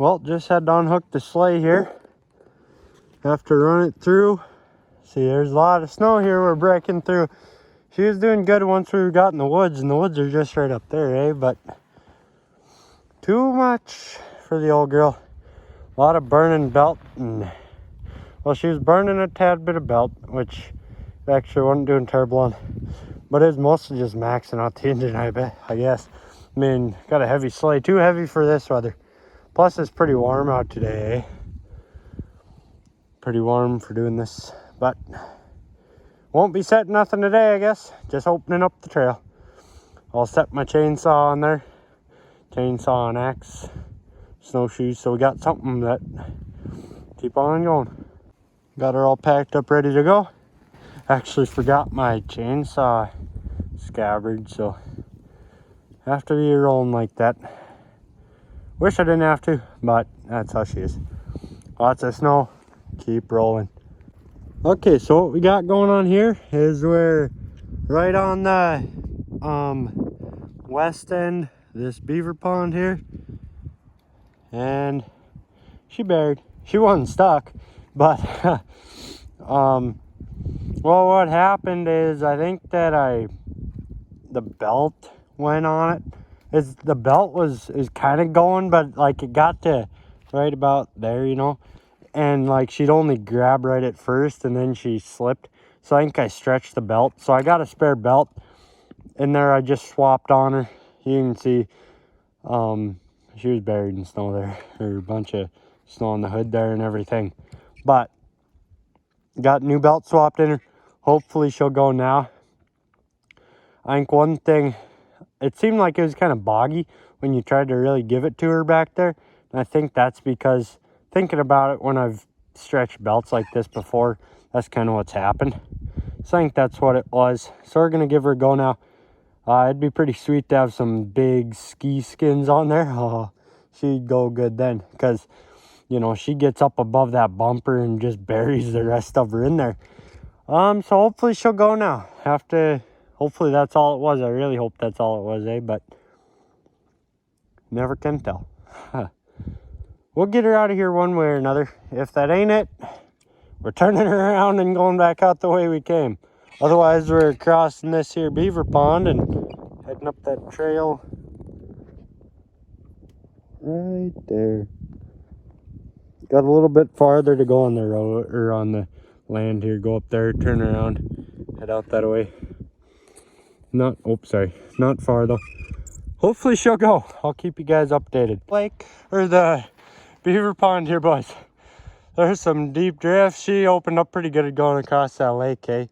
Well, just had to unhook the sleigh here. Have to run it through. See, there's a lot of snow here we're breaking through. She was doing good once we got in the woods, and the woods are just right up there, eh? But too much for the old girl. A lot of burning belt, and well, she was burning a tad bit of belt, which actually wasn't doing terrible on. But it was mostly just maxing out the engine, I guess. I mean, got a heavy sleigh, too heavy for this weather. Plus, it's pretty warm out today, eh? Pretty warm for doing this, but won't be setting nothing today, I guess. Just opening up the trail. I'll set my chainsaw on there. Chainsaw and axe, snowshoes, so we got something that keep on going. Got her all packed up, ready to go. Actually forgot my chainsaw scabbard, so have to be rolling like that. Wish I didn't have to, but that's how she is. Lots of snow. Keep rolling. Okay, so what we got going on here is we're right on the west end, this beaver pond here, and she buried. She wasn't stuck, but well, what happened is I think that the belt went on it. The belt is kind of going, but like it got to right about there, you know. And like she'd only grab right at first and then she slipped. So I think I stretched the belt. So I got a spare belt in there. I just swapped on her. You can see she was buried in snow there. Or a bunch of snow on the hood there and everything. But got new belt swapped in her. Hopefully she'll go now. I think one thing, it seemed like it was kind of boggy when you tried to really give it to her back there. And I think that's because thinking about it, when I've stretched belts like this before, that's kind of what's happened. So I think that's what it was. So we're going to give her a go now. It'd be pretty sweet to have some big ski skins on there. Oh, she'd go good then. Because, you know, she gets up above that bumper and just buries the rest of her in there. So hopefully she'll go now. Hopefully that's all it was. I really hope that's all it was, eh? But never can tell. We'll get her out of here one way or another. If that ain't it, we're turning her around and going back out the way we came. Otherwise, we're crossing this here beaver pond and heading up that trail right there. Got a little bit farther to go on the road or on the land here. Go up there, turn around, head out that way. Not far though. Hopefully she'll go. I'll keep you guys updated. Lake or the beaver pond here, boys. There's some deep drifts. She opened up pretty good at going across that lake, eh?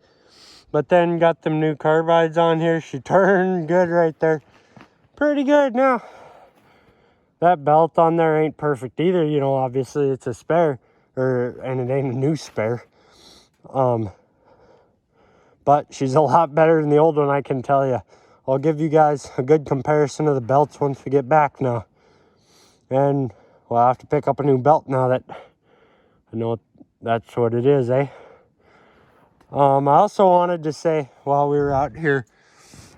But then got them new carbides on here. She turned good right there. Pretty good now. That belt on there ain't perfect either. You know, obviously it's a spare, and it ain't a new spare. But she's a lot better than the old one, I can tell you. I'll give you guys a good comparison of the belts once we get back now. And we'll have to pick up a new belt now that I know that's what it is, eh? I also wanted to say while we were out here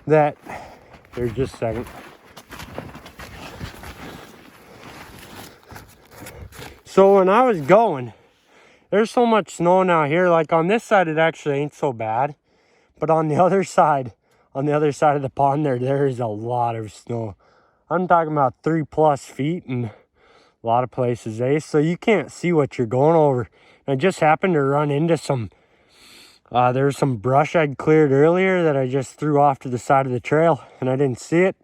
that, here's just a second. So when I was going, there's so much snow now here. Like on this side, it actually ain't so bad. But on the other side of the pond there is a lot of snow. I'm talking about 3+ feet in a lot of places, eh? So you can't see what you're going over. And I just happened to run into there's some brush I'd cleared earlier that I just threw off to the side of the trail. And I didn't see it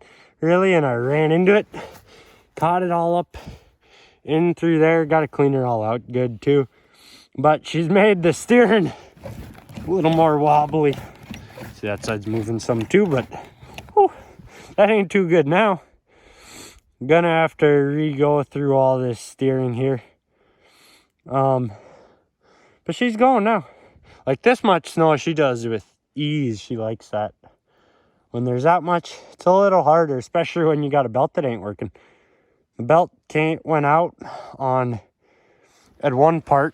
really, and I ran into it. Caught it all up in through there. Got to clean her all out good too. But she's made the steering a little more wobbly. See, that side's moving some too, but whew, that ain't too good now. I'm gonna have to re-go through all this steering here. But she's going now. Like this much snow she does with ease. She likes that. When there's that much, it's a little harder, especially when you got a belt that ain't working. The belt went out at one part.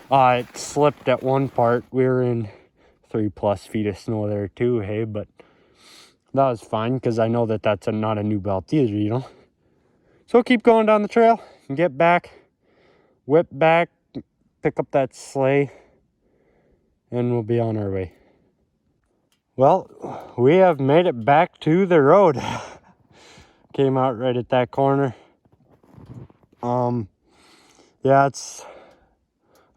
It slipped at one part. We were in 3+ feet of snow there too, hey, but that was fine because I know that that's not a new belt either, you know. So keep going down the trail and get back, whip back, pick up that sleigh, and we'll be on our way. Well, we have made it back to the road. Came out right at that corner. Yeah, it's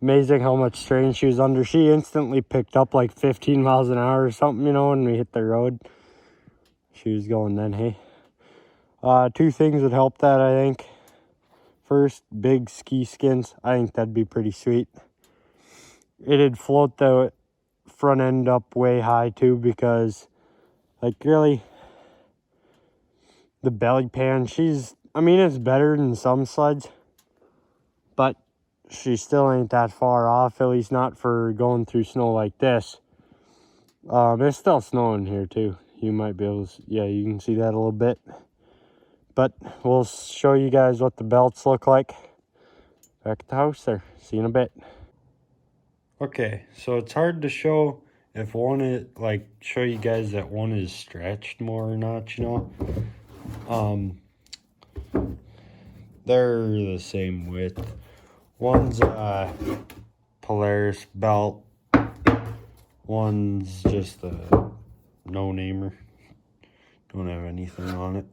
amazing how much strain she was under. She instantly picked up like 15 miles an hour or something, you know, when we hit the road. She was going then, hey. Two things would help that, I think. First, big ski skins. I think that'd be pretty sweet. It'd float the front end up way high too, because like really the belly pan, I mean, it's better than some sleds, but she still ain't that far off, at least not for going through snow like this. It's still snowing here too. You might be able to, yeah, you can see that a little bit. But we'll show you guys what the belts look like back at the house there. See you in a bit. Okay, so it's hard to show if one is, like, show you guys that one is stretched more or not, you know. They're the same width. One's a Polaris belt. One's just a no-namer. Don't have anything on it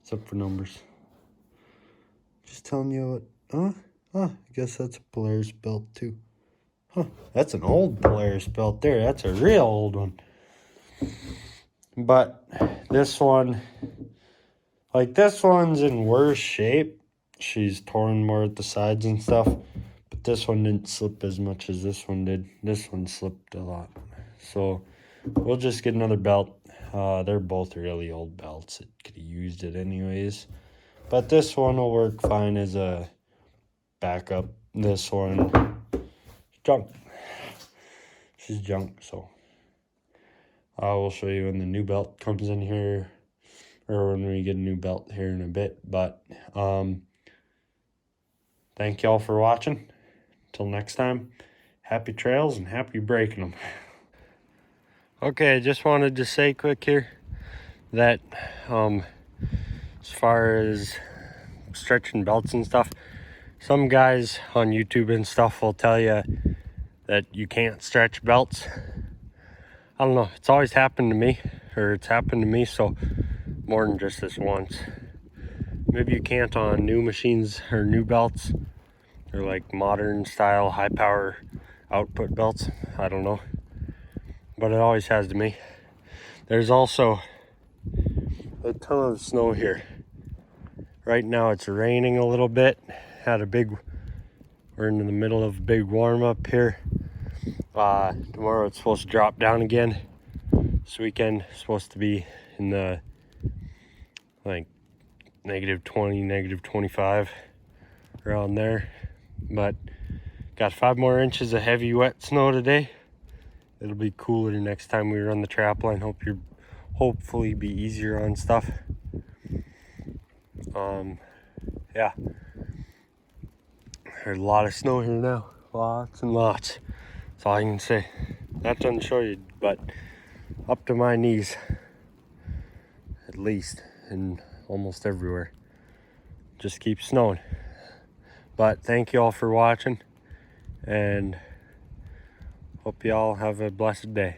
except for numbers. Just telling you what. I guess that's a Polaris belt too. That's an old Polaris belt there. That's a real old one. But this one, like, this one's in worse shape. She's torn more at the sides and stuff. But this one didn't slip as much as this one did. This one slipped a lot. So we'll just get another belt. They're both really old belts. It could have used it anyways. But this one will work fine as a backup. This one, junk. She's junk, so I will show you when the new belt comes in here, or when we get a new belt here in a bit. But thank y'all for watching. Till next time, happy trails and happy breaking them. Okay, I just wanted to say quick here that as far as stretching belts and stuff, some guys on YouTube and stuff will tell you that you can't stretch belts. I don't know, it's always happened to me, or it's happened to me, so more than just this once. Maybe you can't on new machines or new belts, or like modern style high power output belts. I don't know, but it always has to me. There's also a ton of snow here. Right now it's raining a little bit. We're in the middle of a big warm up here. Tomorrow it's supposed to drop down again. This weekend it's supposed to be in the like -20, -25, around there. But got 5 more inches of heavy wet snow today. It'll be cooler next time we run the trap line. Hopefully be easier on stuff. Yeah, there's a lot of snow here now, lots and lots. That's all I can say. Not done show you, but up to my knees, at least, in almost everywhere. Just keeps snowing. But thank you all for watching, and hope you all have a blessed day.